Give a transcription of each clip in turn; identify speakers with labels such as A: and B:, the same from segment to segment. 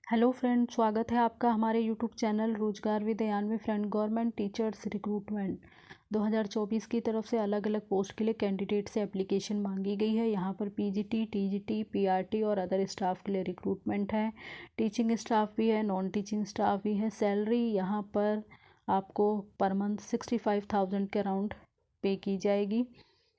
A: Hello friend, स्वागत है आपका हमारे यूट्यूब चैनल रोजगार विद यान में। फ्रेंड, गवर्नमेंट टीचर्स रिक्रूटमेंट 2024 की तरफ से अलग अलग पोस्ट के लिए कैंडिडेट से एप्लीकेशन मांगी गई है। यहाँ पर पीजीटी, टीजीटी, पीआरटी और अदर स्टाफ के लिए रिक्रूटमेंट है। टीचिंग स्टाफ भी है, नॉन टीचिंग स्टाफ भी है। सैलरी यहाँ पर आपको पर मंथ 65,000 के अराउंड पे की जाएगी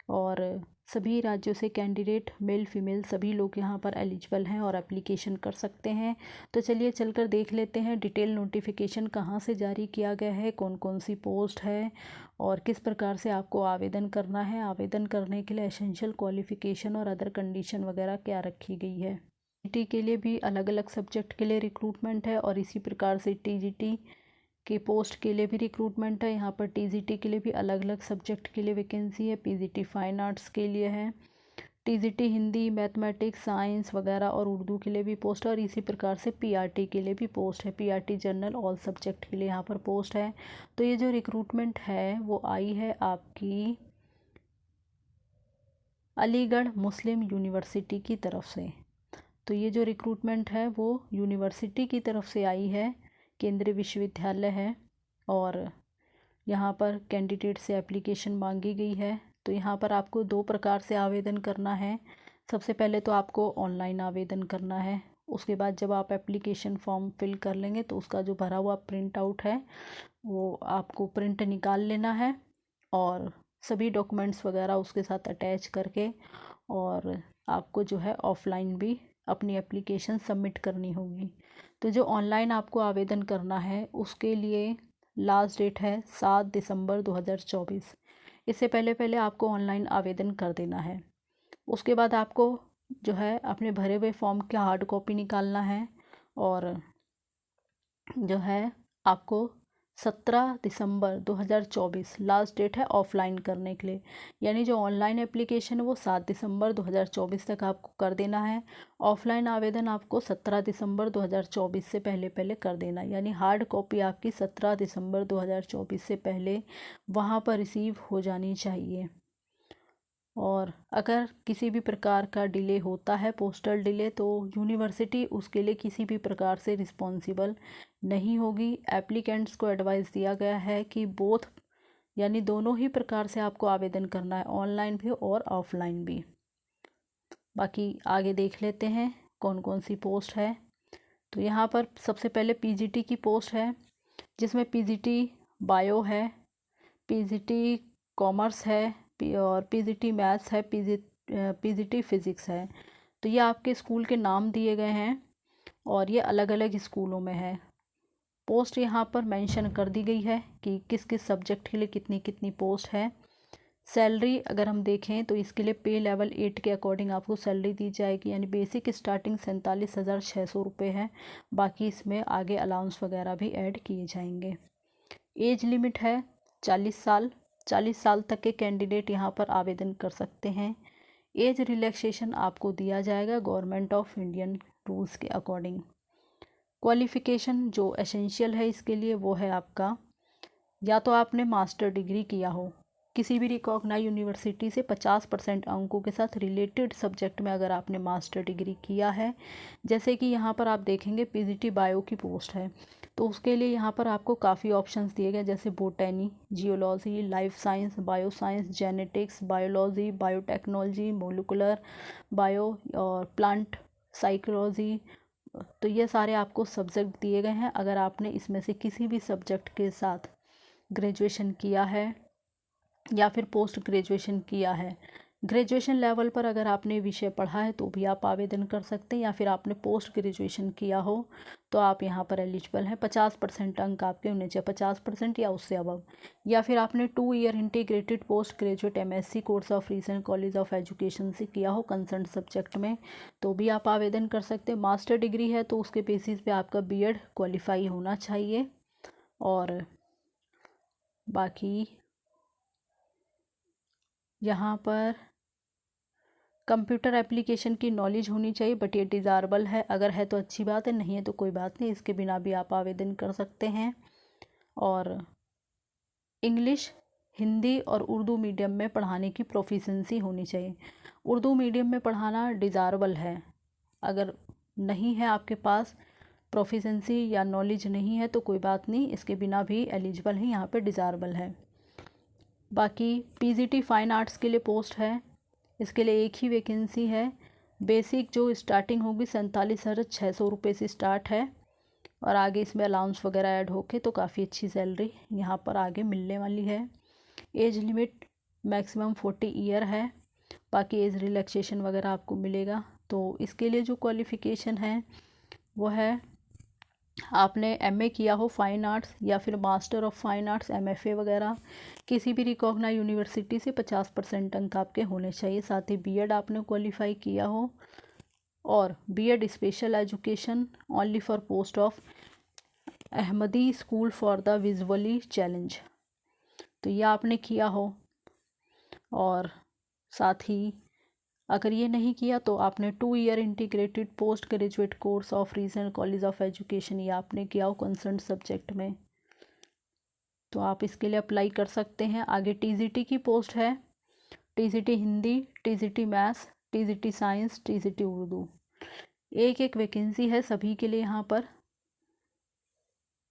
A: और सभी राज्यों से कैंडिडेट मेल फीमेल सभी लोग यहाँ पर एलिजिबल हैं और एप्लीकेशन कर सकते हैं। तो चलिए चलकर देख लेते हैं डिटेल नोटिफिकेशन कहाँ से जारी किया गया है, कौन कौन सी पोस्ट है और किस प्रकार से आपको आवेदन करना है। आवेदन करने के लिए एसेंशियल क्वालिफ़िकेशन और अदर कंडीशन वगैरह क्या रखी गई है। टीजीटी के लिए भी अलग अलग सब्जेक्ट के लिए रिक्रूटमेंट है और इसी प्रकार से टीजीटी के पोस्ट के लिए भी रिक्रूटमेंट है। यहाँ पर टीजीटी के लिए भी अलग अलग सब्जेक्ट के लिए वैकेंसी है। पीजीटी फाइन आर्ट्स के लिए है, टीजीटी हिंदी, मैथमेटिक्स, साइंस वगैरह और उर्दू के लिए भी पोस्ट है और इसी प्रकार से पीआरटी के लिए भी पोस्ट है। पीआरटी जनरल ऑल सब्जेक्ट के लिए यहाँ पर पोस्ट है। तो ये जो रिक्रूटमेंट है वो आई है आपकी अलीगढ़ मुस्लिम यूनिवर्सिटी की तरफ से। तो ये जो रिक्रूटमेंट है वो यूनिवर्सिटी की तरफ से आई है, केंद्रीय विश्वविद्यालय है और यहाँ पर कैंडिडेट से एप्लीकेशन मांगी गई है। तो यहाँ पर आपको दो प्रकार से आवेदन करना है। सबसे पहले तो आपको ऑनलाइन आवेदन करना है। उसके बाद जब आप एप्लीकेशन फॉर्म फिल कर लेंगे तो उसका जो भरा हुआ प्रिंट आउट है वो आपको प्रिंट निकाल लेना है और सभी डॉक्यूमेंट्स वगैरह उसके साथ अटैच करके और आपको जो है ऑफलाइन भी अपनी एप्लीकेशन सबमिट करनी होगी। तो जो ऑनलाइन आपको आवेदन करना है उसके लिए लास्ट डेट है 7 दिसंबर 2024। इससे पहले पहले आपको ऑनलाइन आवेदन कर देना है। उसके बाद आपको जो है अपने भरे हुए फॉर्म की हार्ड कॉपी निकालना है और जो है आपको 17 दिसंबर 2024 लास्ट डेट है ऑफलाइन करने के लिए। यानी जो ऑनलाइन एप्लीकेशन है वो 7 दिसंबर 2024 तक आपको कर देना है। ऑफलाइन आवेदन आपको 17 दिसंबर 2024 से पहले पहले कर देना है। यानी हार्ड कॉपी आपकी 17 दिसंबर 2024 से पहले वहाँ पर रिसीव हो जानी चाहिए। और अगर किसी भी प्रकार का डिले होता है, पोस्टल डिले, तो यूनिवर्सिटी उसके लिए किसी भी प्रकार से रिस्पॉन्सिबल नहीं होगी। एप्लीकेंट्स को एडवाइस दिया गया है कि बोथ यानी दोनों ही प्रकार से आपको आवेदन करना है, ऑनलाइन भी और ऑफलाइन भी। बाकी आगे देख लेते हैं कौन कौन सी पोस्ट है। तो यहाँ पर सबसे पहले पीजीटी की पोस्ट है जिसमें पीजीटी बायो है, पीजीटी कॉमर्स है और पीजीटी मैथ्स है, पीजीटी फिज़िक्स है। तो ये आपके स्कूल के नाम दिए गए हैं और ये अलग अलग स्कूलों में है। पोस्ट यहाँ पर मेंशन कर दी गई है कि किस किस सब्जेक्ट के लिए कितनी कितनी पोस्ट है। सैलरी अगर हम देखें तो इसके लिए पे लेवल 8 के अकॉर्डिंग आपको सैलरी दी जाएगी। यानी बेसिक स्टार्टिंग 47,600 रुपये है। बाकी इसमें आगे अलाउंस वगैरह भी ऐड किए जाएंगे। एज लिमिट है 40 साल। 40 साल तक के कैंडिडेट यहाँ पर आवेदन कर सकते हैं। एज रिलैक्सेशन आपको दिया जाएगा गवर्नमेंट ऑफ इंडियन रूल्स के अकॉर्डिंग। क्वालिफ़िकेशन जो एसेंशियल है इसके लिए वो है आपका या तो आपने मास्टर डिग्री किया हो किसी भी रिकॉग्नाइज यूनिवर्सिटी से 50% अंकों के साथ रिलेटेड सब्जेक्ट में, अगर आपने मास्टर डिग्री किया है। जैसे कि यहाँ पर आप देखेंगे पीजीटी बायो की पोस्ट है तो उसके लिए यहाँ पर आपको काफ़ी ऑप्शंस दिए गए जैसे botany, geology, life science, bio science, genetics, biology, biotechnology, molecular bio और प्लांट साइकोलॉजी। तो ये सारे आपको सब्जेक्ट दिए गए हैं। अगर आपने इसमें से किसी भी सब्जेक्ट के साथ ग्रेजुएशन किया है या फिर पोस्ट ग्रेजुएशन किया है, ग्रेजुएशन लेवल पर अगर आपने विषय पढ़ा है तो भी आप आवेदन कर सकते हैं, या फिर आपने पोस्ट ग्रेजुएशन किया हो तो आप यहाँ पर एलिजिबल हैं। 50% अंक आपके होने चाहिए, 50% या उससे अबव। या फिर आपने 2 year integrated post graduate MSc course of region college of education से किया हो कंसर्न सब्जेक्ट में तो भी आप आवेदन कर सकते हैं। मास्टर डिग्री है तो उसके बेसिस पे आपका बीएड क्वालिफाई होना चाहिए। और बाकी यहाँ पर कंप्यूटर एप्लीकेशन की नॉलेज होनी चाहिए, बट ये डिज़ायरेबल है। अगर है तो अच्छी बात है, नहीं है तो कोई बात नहीं, इसके बिना भी आप आवेदन कर सकते हैं। और इंग्लिश, हिंदी और उर्दू मीडियम में पढ़ाने की प्रोफिशेंसी होनी चाहिए। उर्दू मीडियम में पढ़ाना डिज़ायरेबल है, अगर नहीं है आपके पास प्रोफिशेंसी या नॉलेज नहीं है तो कोई बात नहीं, इसके बिना भी एलिजिबल है, यहाँ पे डिज़ायरेबल है। बाकी पीजीटी फाइन आर्ट्स के लिए पोस्ट है, इसके लिए एक ही वैकेंसी है। बेसिक जो स्टार्टिंग होगी 47,600 रुपये से स्टार्ट है, और आगे इसमें अलाउंस वगैरह ऐड होके तो काफ़ी अच्छी सैलरी यहाँ पर आगे मिलने वाली है। एज लिमिट मैक्सिमम 40 ईयर है, बाकी एज रिलैक्सेशन वगैरह आपको मिलेगा। तो इसके लिए जो क्वालिफ़िकेशन है वो है आपने एमए किया हो फाइन आर्ट्स या फिर master of fine arts MFA वगैरह किसी भी रिकॉग्नाइज यूनिवर्सिटी से 50% अंक आपके होने चाहिए। साथ ही बीएड आपने क्वालिफाई किया हो, और BEd special education only for post of अहमदी school for the visually challenge, तो ये आपने किया हो। और साथ ही अगर ये नहीं किया तो आपने 2 year integrated post graduate course of regional college of education ये आपने किया हो कंसर्न सब्जेक्ट में, तो आप इसके लिए अप्लाई कर सकते हैं। आगे टीजीटी की पोस्ट है, TGT Hindi, TGT maths, TGT science, TGT Urdu, एक वैकेंसी है सभी के लिए। यहाँ पर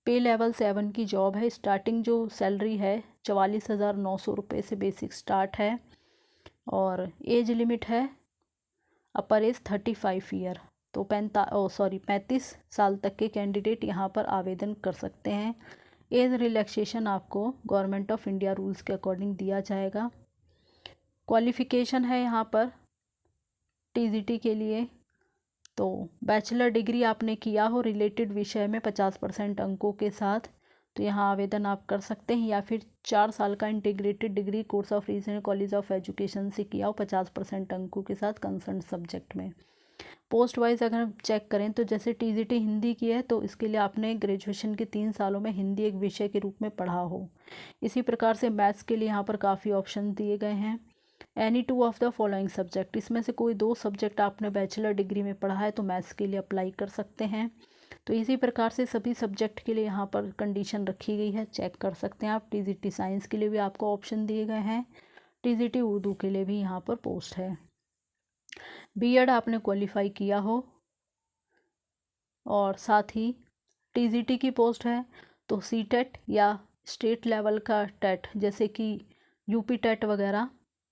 A: पे लेवल 7 की जॉब है। स्टार्टिंग जो सैलरी है 44,900 रुपये से बेसिक स्टार्ट है, और एज लिमिट है अपर एज 35 ईयर, तो 35 साल तक के कैंडिडेट यहाँ पर आवेदन कर सकते हैं। एज रिलैक्सेशन आपको गवर्नमेंट ऑफ इंडिया रूल्स के अकॉर्डिंग दिया जाएगा। क्वालिफ़िकेशन है यहाँ पर टीजीटी के लिए, तो बैचलर डिग्री आपने किया हो रिलेटेड विषय में 50% अंकों के साथ, तो यहाँ आवेदन आप कर सकते हैं। या फिर 4 साल का integrated degree course of regional college of education से किया हो 50% अंकों के साथ कंसर्न सब्जेक्ट में। पोस्ट वाइज अगर हम चेक करें तो जैसे टीजीटी हिंदी की है तो इसके लिए आपने ग्रेजुएशन के 3 सालों में हिंदी एक विषय के रूप में पढ़ा हो। इसी प्रकार से मैथ्स के लिए यहाँ पर काफ़ी ऑप्शन दिए गए हैं। Any 2 of the following subject, इसमें से कोई 2 सब्जेक्ट आपने बैचलर डिग्री में पढ़ा है तो मैथ्स के लिए अप्लाई कर सकते हैं। तो इसी प्रकार से सभी सब्जेक्ट के लिए यहाँ पर कंडीशन रखी गई है, चेक कर सकते हैं आप। टीजीटी साइंस के लिए भी आपको ऑप्शन दिए गए हैं, टीजीटी उर्दू के लिए भी यहाँ पर पोस्ट है। बीएड आपने क्वालिफाई किया हो, और साथ ही टीजीटी की पोस्ट है तो सीटेट या स्टेट लेवल का टेट जैसे कि यूपी टेट वगैरह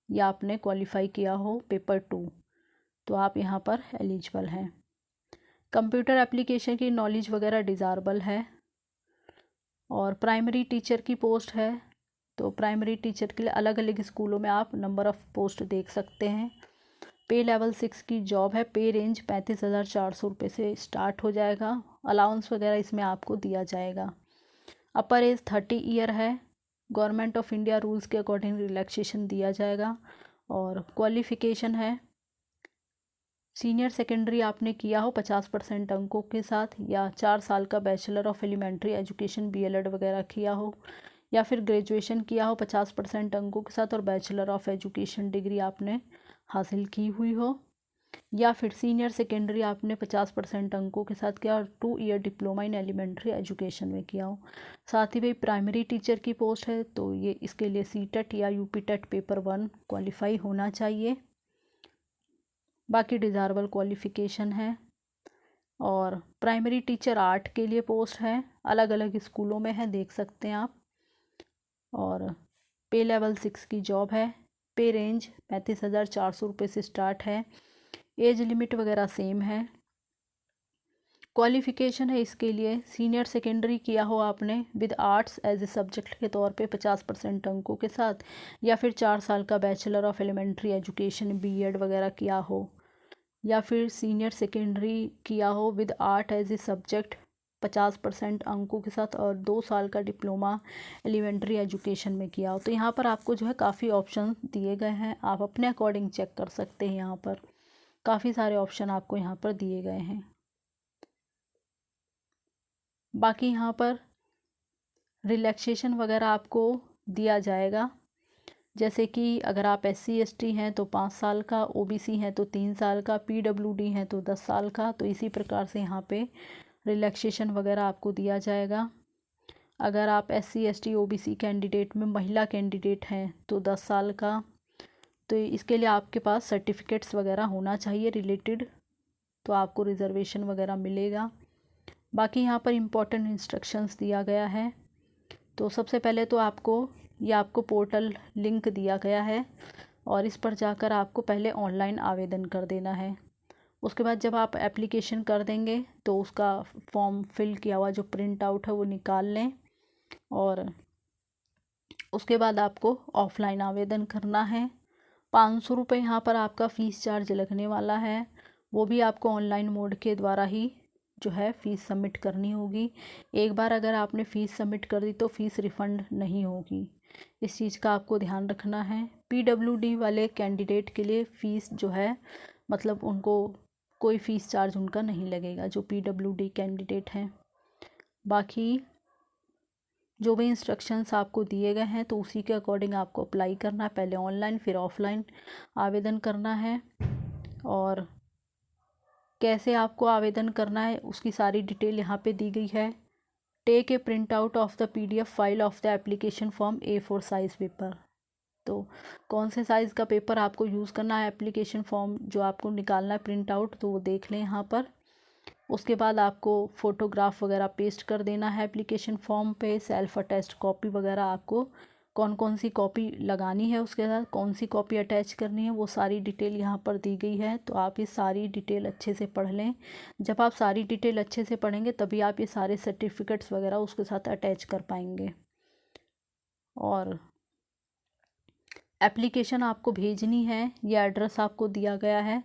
A: या आपने क्वालिफाई किया हो पेपर 2, तो आप यहाँ पर एलिजिबल हैं। कंप्यूटर एप्लीकेशन की नॉलेज वगैरह डिज़ायरेबल है। और प्राइमरी टीचर की पोस्ट है, तो प्राइमरी टीचर के लिए अलग अलग स्कूलों में आप नंबर ऑफ़ पोस्ट देख सकते हैं। पे लेवल 6 की जॉब है, पे रेंज 35,400 रुपये से स्टार्ट हो जाएगा। अलाउंस वगैरह इसमें आपको दिया जाएगा। अपर एज 30 ईयर है, गवर्नमेंट ऑफ इंडिया रूल्स के अकॉर्डिंग रिलैक्सेशन दिया जाएगा। और क्वालिफ़िकेशन है सीनियर सेकेंडरी आपने किया हो 50% अंकों के साथ, या 4 साल का bachelor of elementary education BElEd वगैरह किया हो, या फिर ग्रेजुएशन किया हो 50% अंकों के साथ और बैचलर ऑफ एजुकेशन डिग्री आपने हासिल की हुई हो, या फिर सीनियर सेकेंडरी आपने 50% अंकों के साथ किया और 2 year diploma in elementary education में किया हो। साथ ही भाई प्राइमरी टीचर की पोस्ट है तो ये इसके लिए सीटेट या यूपी टेट पेपर 1 क्वालिफाई होना चाहिए। बाकी डिज़ायरेबल क्वालिफ़िकेशन है। और प्राइमरी टीचर आर्ट के लिए पोस्ट है, अलग अलग स्कूलों में है, देख सकते हैं आप। और पे लेवल 6 की जॉब है, पे रेंज 35,400 रुपये से स्टार्ट है। एज लिमिट वगैरह सेम है। क्वालिफ़िकेशन है इसके लिए सीनियर सेकेंडरी किया हो आपने with arts as a subject के तौर पे 50% अंकों के साथ, या फिर 4 साल का bachelor of elementary education BEd वगैरह किया हो, या फिर सीनियर सेकेंडरी किया हो with art as a subject 50% अंकों के साथ और 2 साल का डिप्लोमा एलिमेंट्री एजुकेशन में किया हो। तो यहाँ पर आपको जो है काफ़ी ऑप्शन दिए गए हैं, आप अपने अकॉर्डिंग चेक कर सकते हैं। यहाँ पर काफ़ी सारे ऑप्शन आपको यहाँ पर दिए गए हैं। बाकी यहाँ पर रिलैक्सेशन वगैरह आपको दिया जाएगा, जैसे कि अगर आप SC/ST हैं तो 5 साल का, OBC हैं तो 3 साल का, PWD हैं तो 10 साल का। तो इसी प्रकार से यहाँ पे रिलैक्सेशन वगैरह आपको दिया जाएगा। अगर आप SC/ST OBC कैंडिडेट में महिला कैंडिडेट हैं तो 10 साल का। तो इसके लिए आपके पास सर्टिफिकेट्स वगैरह होना चाहिए रिलेटेड, तो आपको रिजर्वेशन वगैरह मिलेगा। बाकी यहाँ पर इम्पोर्टेंट इंस्ट्रक्शंस दिया गया है। तो सबसे पहले तो आपको पोर्टल लिंक दिया गया है और इस पर जाकर आपको पहले ऑनलाइन आवेदन कर देना है। उसके बाद जब आप एप्लीकेशन कर देंगे तो उसका फॉर्म फिल किया हुआ जो प्रिंट आउट है वो निकाल लें और उसके बाद आपको ऑफ़लाइन आवेदन करना है। 500 रुपये यहाँ पर आपका फ़ीस चार्ज लगने वाला है। वो भी आपको ऑनलाइन मोड के द्वारा ही जो है फ़ीस सबमिट करनी होगी। एक बार अगर आपने फ़ीस सबमिट कर दी तो फ़ीस रिफ़ंड नहीं होगी, इस चीज़ का आपको ध्यान रखना है। पीडब्ल्यूडी वाले कैंडिडेट के लिए फ़ीस जो है मतलब उनको कोई फ़ीस चार्ज उनका नहीं लगेगा, जो पीडब्ल्यूडी कैंडिडेट हैं। बाकी जो भी इंस्ट्रक्शंस आपको दिए गए हैं तो उसी के अकॉर्डिंग आपको अप्लाई करना है, पहले ऑनलाइन फिर ऑफ़लाइन आवेदन करना है। और कैसे आपको आवेदन करना है उसकी सारी डिटेल यहाँ पे दी गई है। Take a print out of the PDF file of the application form A4 size paper. तो कौन से साइज़ का पेपर आपको यूज़ करना है एप्लीकेशन फॉर्म जो आपको निकालना है प्रिंट आउट, तो वो देख लें यहाँ पर। उसके बाद आपको फ़ोटोग्राफ वगैरह पेस्ट कर देना है एप्लीकेशन फॉर्म पे। सेल्फ़ अटैच्ड कॉपी वगैरह आपको कौन कौन सी कॉपी लगानी है, उसके साथ कौन सी कॉपी अटैच करनी है, वो सारी डिटेल यहाँ पर दी गई है। तो आप ये सारी डिटेल अच्छे से पढ़ लें। जब आप सारी डिटेल अच्छे से पढ़ेंगे तभी आप ये सारे सर्टिफिकेट्स वगैरह उसके साथ अटैच कर पाएंगे। और एप्लीकेशन आपको भेजनी है, ये एड्रेस आपको दिया गया है।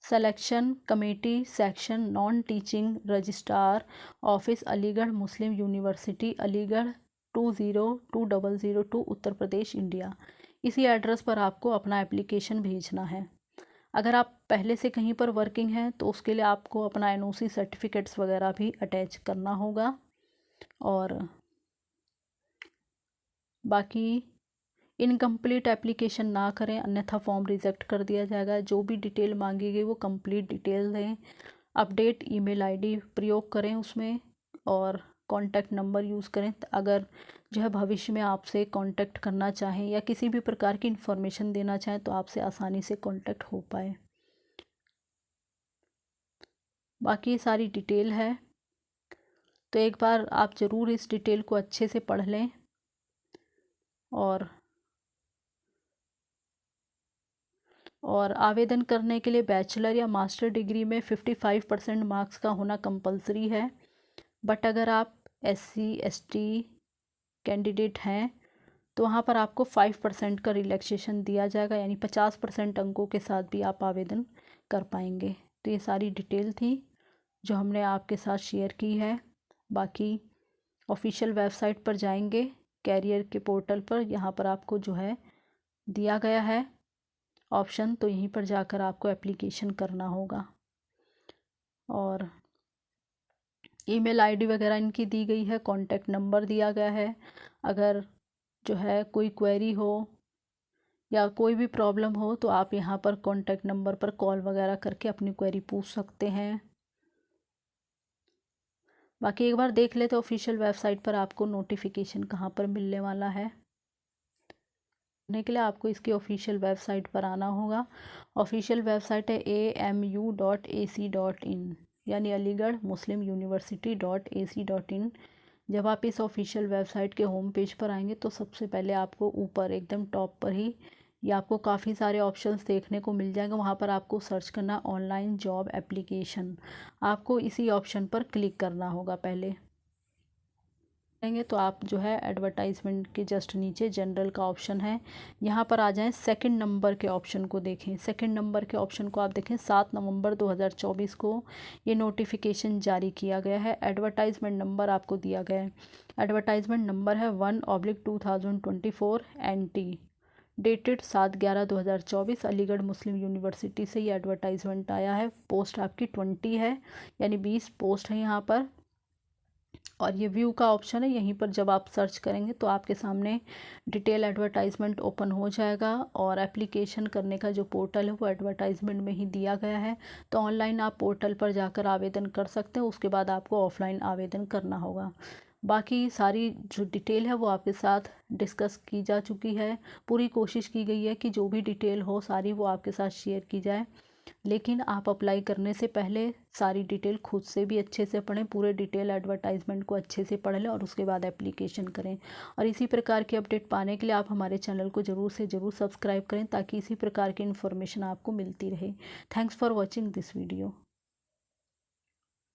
A: Selection committee section non teaching registrar office Aligarh Muslim university Aligarh 202002 Uttar Pradesh India. इसी एड्रेस पर आपको अपना एप्लीकेशन भेजना है। अगर आप पहले से कहीं पर वर्किंग हैं तो उसके लिए आपको अपना NOC सर्टिफिकेट्स वगैरह भी अटैच करना होगा। और बाकी इनकम्प्लीट एप्लीकेशन ना करें, अन्यथा फॉर्म रिजेक्ट कर दिया जाएगा। जो भी डिटेल मांगी गई वो कंप्लीट डिटेल दें। अपडेट ईमेल आईडी प्रयोग करें उसमें और कॉन्टैक्ट नंबर यूज़ करें। अगर जो है भविष्य में आपसे कांटेक्ट करना चाहें या किसी भी प्रकार की इन्फॉर्मेशन देना चाहें तो आपसे आसानी से कांटेक्ट हो पाए। बाकी ये सारी डिटेल है, तो एक बार आप ज़रूर इस डिटेल को अच्छे से पढ़ लें। और आवेदन करने के लिए बैचलर या मास्टर डिग्री में 55% मार्क्स का होना कंपलसरी है। बट अगर आप SC ST कैंडिडेट हैं तो वहाँ पर आपको 5% का रिलैक्सेशन दिया जाएगा, यानी 50% अंकों के साथ भी आप आवेदन कर पाएंगे। तो ये सारी डिटेल थी जो हमने आपके साथ शेयर की है। बाकी ऑफिशियल वेबसाइट पर जाएंगे, कैरियर के पोर्टल पर, यहाँ पर आपको जो है दिया गया है ऑप्शन, तो यहीं पर जाकर आपको एप्लीकेशन करना होगा। और ईमेल आईडी वगैरह इनकी दी गई है, कॉन्टैक्ट नंबर दिया गया है। अगर जो है कोई क्वेरी हो या कोई भी प्रॉब्लम हो तो आप यहाँ पर कॉन्टैक्ट नंबर पर कॉल वगैरह करके अपनी क्वेरी पूछ सकते हैं। बाकी एक बार देख लेते ऑफिशियल वेबसाइट पर आपको नोटिफिकेशन कहाँ पर मिलने वाला है। करने के लिए आपको इसकी ऑफिशियल वेबसाइट पर आना होगा। ऑफिशियल वेबसाइट है amu.ac.in, यानी अलीगढ़ मुस्लिम यूनिवर्सिटी .ac.in। जब आप इस ऑफिशियल वेबसाइट के होम पेज पर आएंगे तो सबसे पहले आपको ऊपर एकदम टॉप पर ही ये आपको काफ़ी सारे ऑप्शंस देखने को मिल जाएंगे। वहाँ पर आपको सर्च करना ऑनलाइन जॉब एप्लीकेशन, आपको इसी ऑप्शन पर क्लिक करना होगा। पहले करेंगे तो आप जो है एडवर्टाइजमेंट के जस्ट नीचे जनरल का ऑप्शन है, यहाँ पर आ जाएं। सेकंड नंबर के ऑप्शन को देखें, सेकंड नंबर के ऑप्शन को आप देखें। 7 नवंबर 2024 को ये नोटिफिकेशन जारी किया गया है। एडवर्टाइजमेंट नंबर आपको दिया गया है, एडवर्टाइजमेंट नंबर है 1/2024 NT, dated 7/11/2024। Aligarh Muslim university से ये एडवर्टाइजमेंट आया है। पोस्ट आपकी 20 है, यानी 20 पोस्ट है यहाँ पर। और ये व्यू का ऑप्शन है, यहीं पर जब आप सर्च करेंगे तो आपके सामने डिटेल एडवर्टाइजमेंट ओपन हो जाएगा। और एप्लीकेशन करने का जो पोर्टल है वो एडवर्टाइजमेंट में ही दिया गया है। तो ऑनलाइन आप पोर्टल पर जाकर आवेदन कर सकते हैं, उसके बाद आपको ऑफलाइन आवेदन करना होगा। बाकी सारी जो डिटेल है वो आपके साथ डिस्कस की जा चुकी है। पूरी कोशिश की गई है कि जो भी डिटेल हो सारी वो आपके साथ शेयर की जाए। लेकिन आप अप्लाई करने से पहले सारी डिटेल खुद से भी अच्छे से पढ़ें, पूरे डिटेल एडवर्टाइजमेंट को अच्छे से पढ़ लें और उसके बाद एप्लीकेशन करें। और इसी प्रकार की अपडेट पाने के लिए आप हमारे चैनल को ज़रूर से ज़रूर सब्सक्राइब करें, ताकि इसी प्रकार की इन्फॉर्मेशन आपको मिलती रहे। Thanks for watching this video.